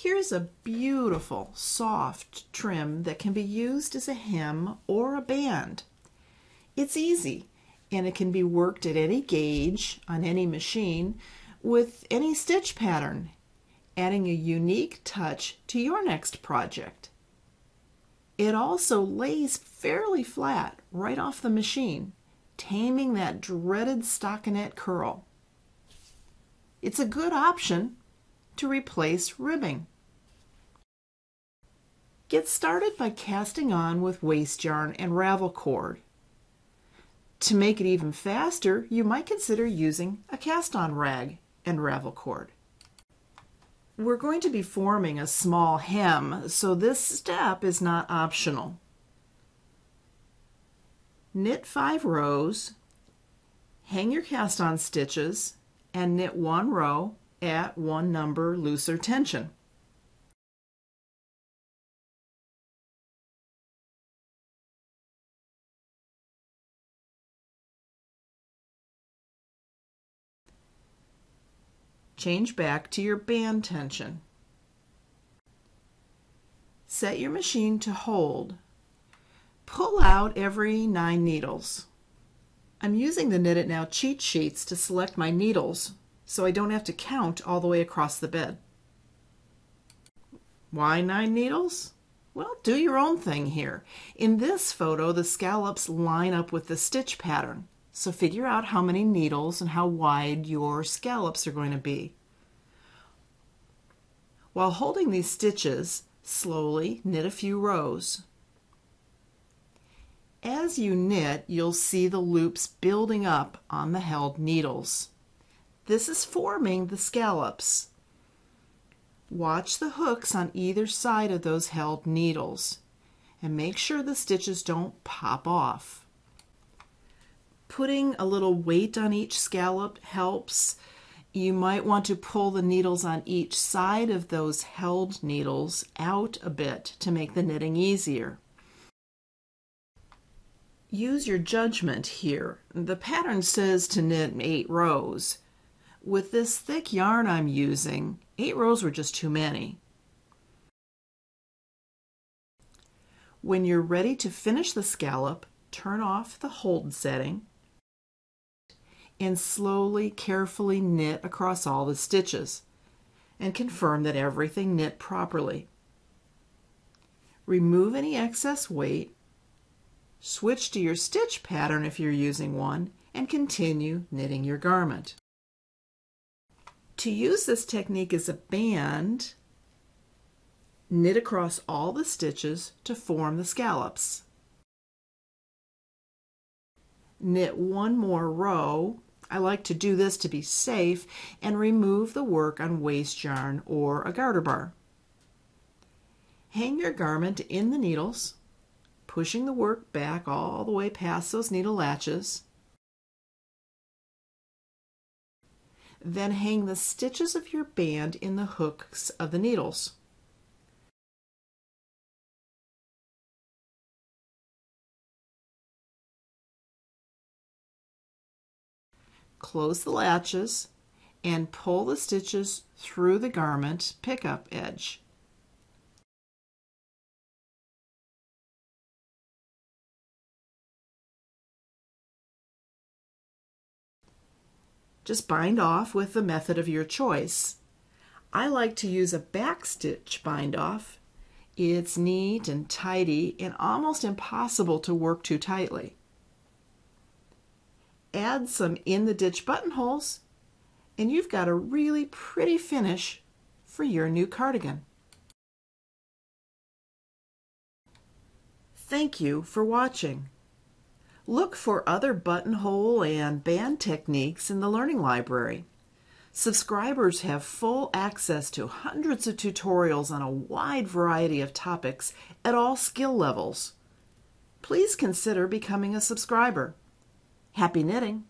Here's a beautiful, soft trim that can be used as a hem or a band. It's easy, and it can be worked at any gauge, on any machine, with any stitch pattern, adding a unique touch to your next project. It also lays fairly flat right off the machine, taming that dreaded stockinette curl. It's a good option to replace ribbing. Get started by casting on with waste yarn and ravel cord. To make it even faster, you might consider using a cast-on rag and ravel cord. We're going to be forming a small hem, so this step is not optional. Knit 5 rows, hang your cast-on stitches, and knit 1 row at 1 number looser tension. Change back to your band tension. Set your machine to hold. Pull out every 9 needles. I'm using the Knit It Now cheat sheets to select my needles so I don't have to count all the way across the bed. Why 9 needles? Well, do your own thing here. In this photo, the scallops line up with the stitch pattern. So figure out how many needles and how wide your scallops are going to be. While holding these stitches, slowly knit a few rows. As you knit, you'll see the loops building up on the held needles. This is forming the scallops. Watch the hooks on either side of those held needles and make sure the stitches don't pop off. Putting a little weight on each scallop helps. You might want to pull the needles on each side of those held needles out a bit to make the knitting easier. Use your judgment here. The pattern says to knit 8 rows. With this thick yarn I'm using, 8 rows were just too many. When you're ready to finish the scallop, turn off the hold setting and slowly, carefully knit across all the stitches and confirm that everything knit properly. Remove any excess weight, switch to your stitch pattern if you're using one, and continue knitting your garment. To use this technique as a band, knit across all the stitches to form the scallops. Knit 1 more row. I like to do this to be safe, and remove the work on waste yarn or a garter bar. Hang your garment in the needles, pushing the work back all the way past those needle latches. Then hang the stitches of your band in the hooks of the needles. Close the latches and pull the stitches through the garment pickup edge. Just bind off with the method of your choice. I like to use a backstitch bind off. It's neat and tidy and almost impossible to work too tightly. Add some in-the-ditch buttonholes, and you've got a really pretty finish for your new cardigan. Thank you for watching. Look for other buttonhole and band techniques in the Learning Library. Subscribers have full access to hundreds of tutorials on a wide variety of topics at all skill levels. Please consider becoming a subscriber. Happy knitting!